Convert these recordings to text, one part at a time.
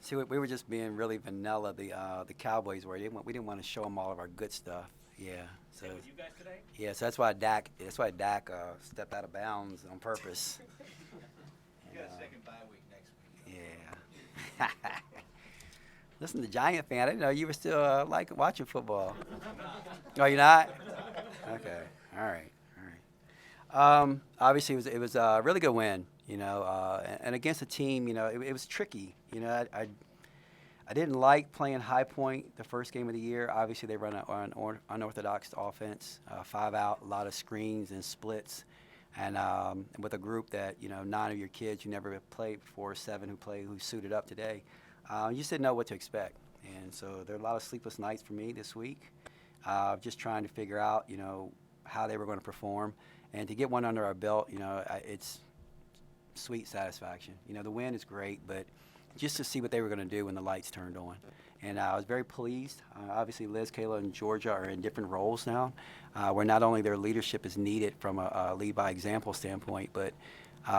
See, we were just being really vanilla. The Cowboys were. We didn't want to show them all of our good stuff. Yeah. So. Same with you guys today? Yeah. So that's why Dak. Stepped out of bounds on purpose. You got a second bye week next week. Yeah. Listen, the Giant fan. I didn't know you were still like watching football. Oh, you're not? Okay. All right. All right. Obviously, it was a really good win. And against a team, it was tricky. I didn't like playing High Point the first game of the year. Obviously, they run an unorthodox offense, 5 out, a lot of screens and splits, and with a group that 9 of your kids you never played before, 7 who suited up today. You just didn't know what to expect, and so there are a lot of sleepless nights for me this week, just trying to figure out how they were going to perform, and to get one under our belt, it's sweet satisfaction. The win is great, but just to see what they were going to do when the lights turned on. And I was very pleased. Obviously, Liz, Kayla, and Georgia are in different roles now, where not only their leadership is needed from a lead by example standpoint, but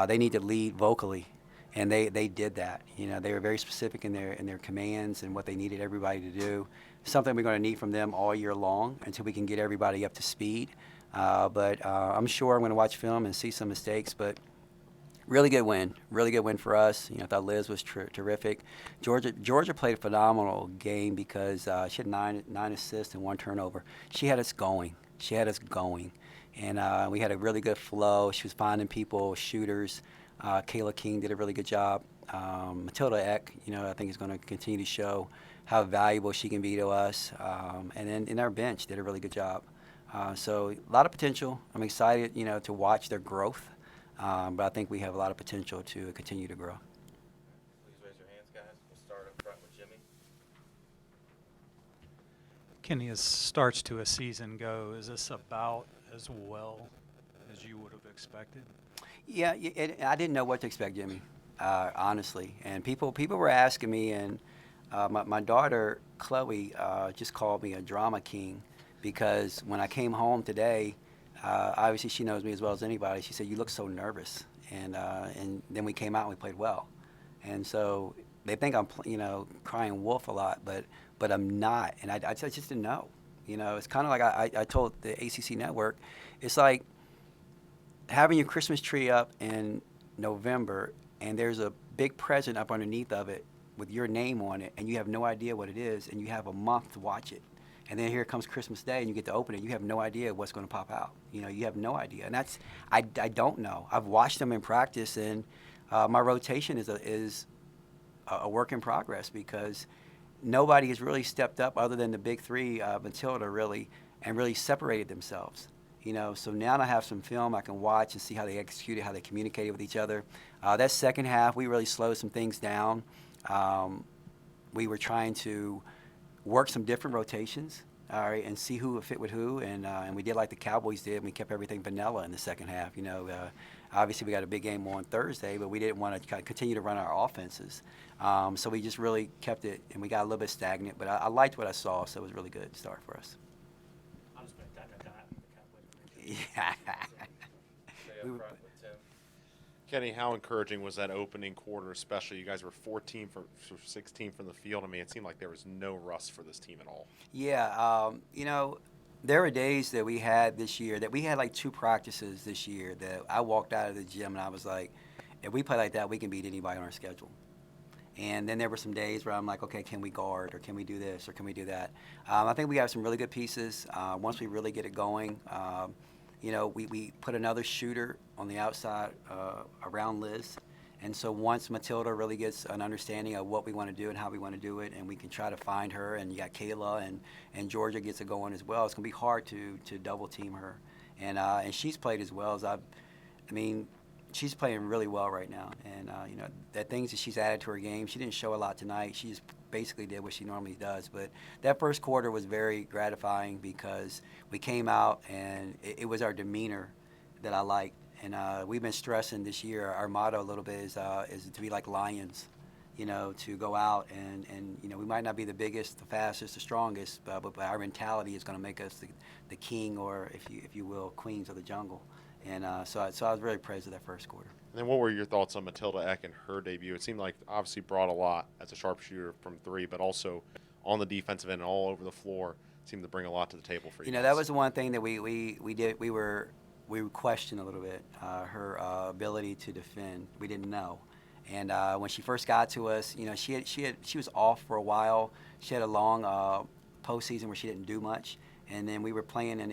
they need to lead vocally. And they did that. They were very specific in their commands and what they needed everybody to do. Something we're going to need from them all year long until we can get everybody up to speed. But I'm sure I'm going to watch film and see some mistakes, but really good win for us. I thought Liz was terrific. Georgia played a phenomenal game because she had nine assists and 1 turnover. She had us going. And we had a really good flow. She was finding people, shooters. Kayla King did a really good job. Matilda Eke, I think is going to continue to show how valuable she can be to us. And then in our bench, did a really good job. So a lot of potential. I'm excited, to watch their growth. But I think we have a lot of potential to continue to grow. Please raise your hands, guys. We'll start up front with Jimmy. Kenny, as starts to a season go, is this about as well as you would have expected? Yeah, I didn't know what to expect, Jimmy, honestly. And people were asking me, and my daughter, Chloe, just called me a drama king because when I came home today, obviously she knows me as well as anybody. She said, "You look so nervous." And then we came out and we played well. And so they think I'm, crying wolf a lot, but I'm not. And I just didn't know. It's kind of like I told the ACC network, it's like having your Christmas tree up in November and there's a big present up underneath of it with your name on it, and you have no idea what it is, and you have a month to watch it. And then here comes Christmas Day, and you get to open it. You have no idea what's going to pop out. You have no idea. And I don't know. I've watched them in practice, and my rotation is a work in progress because nobody has really stepped up other than the big three, Matilda really, and really separated themselves. So now I have some film I can watch and see how they executed, how they communicated with each other. That second half, we really slowed some things down. We were trying to work some different rotations, all right, and see who would fit with who, and we did like the Cowboys did, and we kept everything vanilla in the second half. Obviously we got a big game on Thursday, but we didn't want to continue to run our offenses, so we just really kept it, and we got a little bit stagnant, but I liked what I saw, so it was a really good start for us. I'll just put dot, dot, dot. Yeah. Stay We up were- front with Tim. Kenny, how encouraging was that opening quarter, especially? You guys were 14 for 16 from the field. I mean, it seemed like there was no rust for this team at all. Yeah, there were days that we had this year that we had like 2 practices this year that I walked out of the gym and I was like, if we play like that, we can beat anybody on our schedule. And then there were some days where I'm like, okay, can we guard, or can we do this, or can we do that? I think we have some really good pieces. Once we really get it going, we put another shooter on the outside around Liz. And so once Matilda really gets an understanding of what we want to do and how we want to do it, and we can try to find her, and you got Kayla and Georgia gets it going as well, it's going to be hard to double team her. And she's played as well as she's playing really well right now. And, the things that she's added to her game, she didn't show a lot tonight. She just basically did what she normally does. But that first quarter was very gratifying because we came out and it was our demeanor that I liked. And we've been stressing this year, our motto a little bit is to be like lions, to go out and we might not be the biggest, the fastest, the strongest, but our mentality is going to make us the king, or if you will, queens of the jungle. And so I was really praised of that first quarter. And then what were your thoughts on Matilda Eke and her debut? It seemed like obviously brought a lot as a sharpshooter from three, but also on the defensive end and all over the floor seemed to bring a lot to the table for you. You know, guys. that was the one thing that we questioned a little bit, her ability to defend. We didn't know. And when she first got to us, you know, she was off for a while. She had a long postseason where she didn't do much. And then we were playing in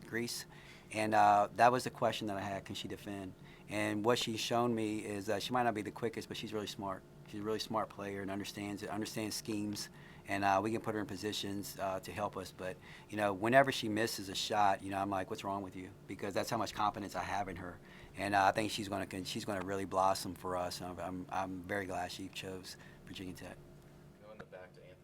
Greece. And that was the question that I had: can she defend? And what she's shown me is that she might not be the quickest, but she's really smart. She's a really smart player and understands schemes. And we can put her in positions to help us. But, you know, whenever she misses a shot, you know, I'm like, what's wrong with you? Because that's how much confidence I have in her. And I think she's going to really blossom for us. I'm very glad she chose Virginia Tech. Going back to Anthony.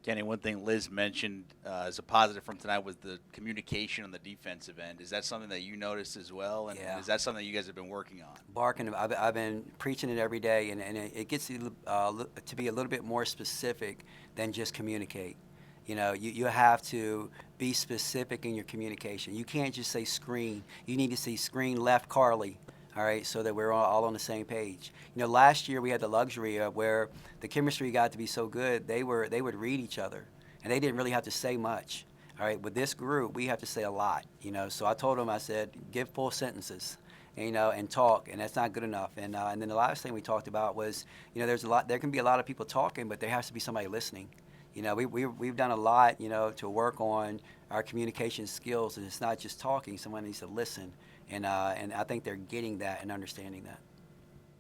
Kenny, one thing Liz mentioned as a positive from tonight was the communication on the defensive end. Is that something that you noticed as well? And Yeah. is that something you guys have been working on? Barking, I've been preaching it every day, and it gets to be a little bit more specific than just communicate. You know, you have to be specific in your communication. You can't just say screen. You need to say screen left Carly, all right, so that we're all on the same page. You know, last year we had the luxury of where the chemistry got to be so good, they would read each other, and they didn't really have to say much. All right, with this group, we have to say a lot, you know. So I told them, I said, give full sentences, you know, and talk, and that's not good enough. And then the last thing we talked about was, you know, there can be a lot of people talking, but there has to be somebody listening. You know, we've done a lot, you know, to work on our communication skills, and it's not just talking. Someone needs to listen, and I think they're getting that and understanding that.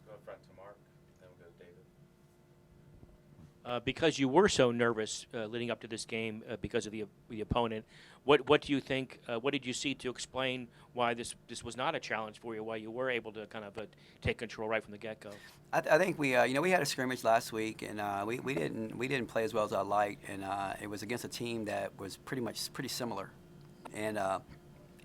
Go in front to Mark, then we'll go to David. Because you were so nervous leading up to this game because of the opponent, what do you think? What did you see to explain why this was not a challenge for you? Why you were able to kind of take control right from the get-go? I think we you know, we had a scrimmage last week, and we didn't play as well as I liked, and it was against a team that was pretty similar, and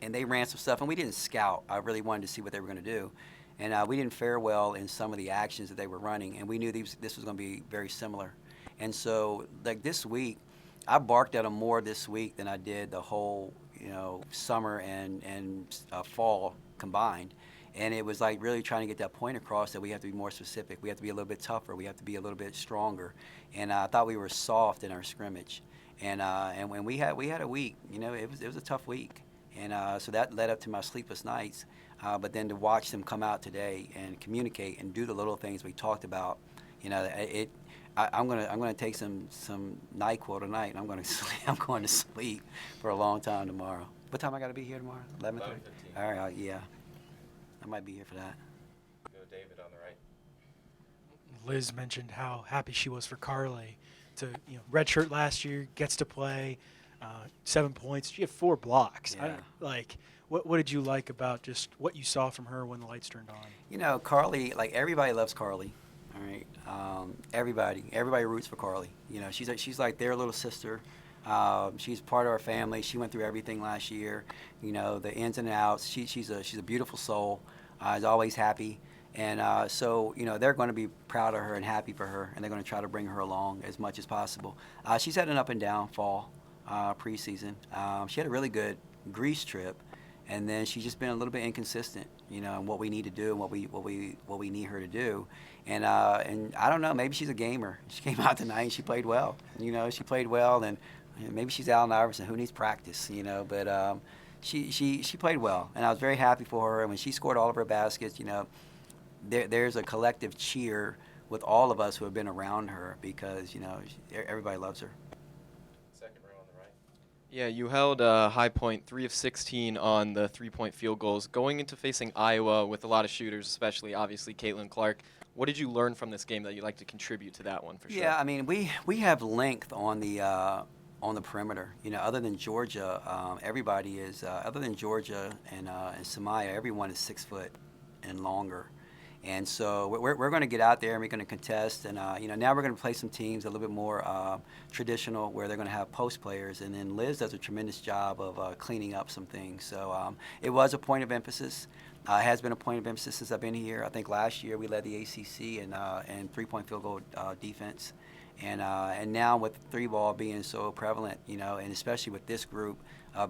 they ran some stuff, and we didn't scout. I really wanted to see what they were going to do. And we didn't fare well in some of the actions that they were running, and we knew this was going to be very similar. And so, like this week, I barked at them more this week than I did the whole, you know, summer and fall combined. And it was like really trying to get that point across that we have to be more specific. We have to be a little bit tougher. We have to be a little bit stronger. And I thought we were soft in our scrimmage. And when we had a week, you know, it was a tough week. And so that led up to my sleepless nights. But then to watch them come out today and communicate and do the little things we talked about, you know, I'm gonna take some NyQuil tonight, and I'm going to sleep for a long time tomorrow. What time I got to be here tomorrow? 11:30. 11:15. All right, yeah, I might be here for that. Go to David on the right. Liz mentioned how happy she was for Carly to, you know, redshirt last year, gets to play, 7 points. She had 4 blocks. Yeah. What did you like about just what you saw from her when the lights turned on? You know, Carly, like everybody loves Carly. All right, everybody roots for Carly. You know, she's like their little sister. She's part of our family. She went through everything last year. You know, the ins and outs. She's a beautiful soul. Is always happy. And so, you know, they're going to be proud of her and happy for her, and they're going to try to bring her along as much as possible. She's had an up and down fall preseason. She had a really good Greece trip, and then she's just been a little bit inconsistent, you know, in what we need to do and what we need her to do. And I don't know, maybe she's a gamer. She came out tonight and she played well. You know, she played well, and maybe she's Allen Iverson. Who needs practice, you know? But she played well, and I was very happy for her. And when she scored all of her baskets, you know, there's a collective cheer with all of us who have been around her because, you know, everybody loves her. Second row on the right. Yeah, you held a high point, 3 of 16 on the three-point field goals. Going into facing Iowa with a lot of shooters, especially obviously Caitlin Clark, what did you learn from this game that you'd like to contribute to that one for sure? Yeah, I mean, we have length on the perimeter. You know, other than Georgia, everybody is other than Georgia and Samaya, everyone is 6 foot and longer. And so we're going to get out there and we're going to contest. And, you know, now we're going to play some teams a little bit more traditional where they're going to have post players. And then Liz does a tremendous job of cleaning up some things. So it was a point of emphasis. It has been a point of emphasis since I've been here. I think last year we led the ACC in three-point field goal defense. And now with three ball being so prevalent, you know, and especially with this group,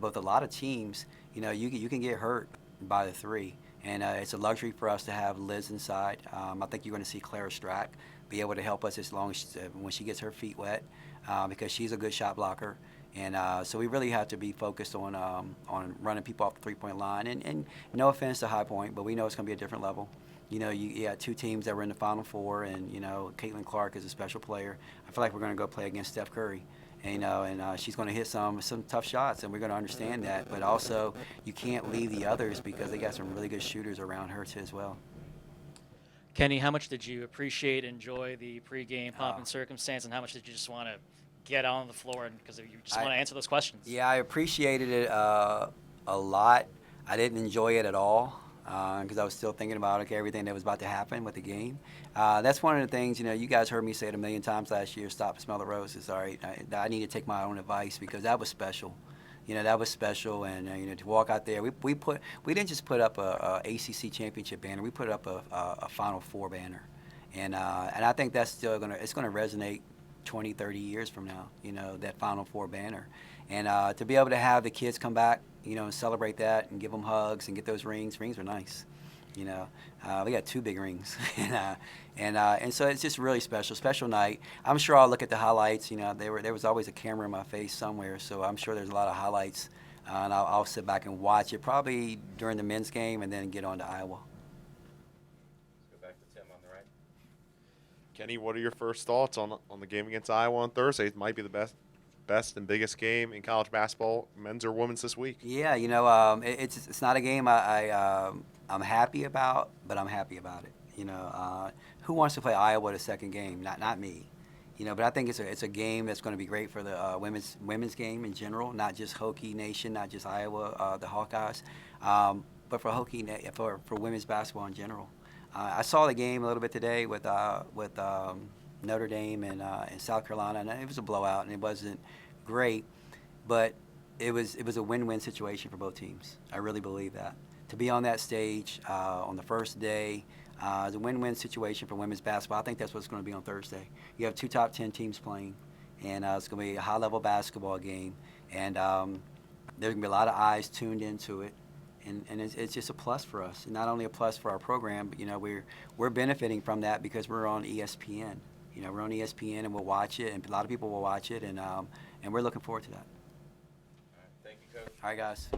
both a lot of teams, you know, you can get hurt. by the three. And it's a luxury for us to have Liz inside. I think you're going to see Clara Strack be able to help us as long as when she gets her feet wet, because she's a good shot blocker. And so we really have to be focused on running people off the three-point line. And no offense to High Point, but we know it's going to be a different level. You know, you had two teams that were in the Final Four, and, you know, Caitlin Clark is a special player. I feel like we're going to go play against Steph Curry. And, you know, and she's going to hit some tough shots, and we're going to understand that. But also, you can't leave the others because they got some really good shooters around her, too, as well. Kenny, how much did you appreciate, enjoy the pregame pomp and circumstance, and how much did you just want to get on the floor because you just want to answer those questions? Yeah, I appreciated it a lot. I didn't enjoy it at all because I was still thinking about everything that was about to happen with the game. That's one of the things, you know, you guys heard me say it a million times last year, stop and smell the roses. All right, I need to take my own advice because that was special. You know, that was special, and you know, to walk out there, we didn't just put up a ACC championship banner, we put up a Final Four banner, and I think that's still gonna resonate 20, 30 years from now. You know, that Final Four banner, and to be able to have the kids come back, you know, and celebrate that and give them hugs and get those rings. Rings are nice. You know, we got 2 big rings, and so it's just really special night. I'm sure I'll look at the highlights. You know, there was always a camera in my face somewhere, so I'm sure there's a lot of highlights, and I'll sit back and watch it probably during the men's game, and then get on to Iowa. Let's go back to Tim on the right. Kenny, what are your first thoughts on the game against Iowa on Thursday? It might be the best and biggest game in college basketball, men's or women's, this week. Yeah, you know, it's not a game I'm happy about, but I'm happy about it. You know, who wants to play Iowa the second game? Not me. You know, but I think it's a game that's going to be great for the women's game in general, not just Hokie Nation, not just Iowa, the Hawkeyes, but for for women's basketball in general. I saw the game a little bit today with Notre Dame and South Carolina, and it was a blowout, and it wasn't great, but it was a win-win situation for both teams. I really believe that. To be on that stage on the first day is a win-win situation for women's basketball. I think that's what it's going to be on Thursday. You have 2 top 10 teams playing, and it's going to be a high-level basketball game, and there's going to be a lot of eyes tuned into it, and it's just a plus for us. Not only a plus for our program, but, you know, we're benefiting from that because we're on ESPN. You know, we're on ESPN, and we'll watch it, and a lot of people will watch it, and we're looking forward to that. All right. Thank you, Coach. All right, guys.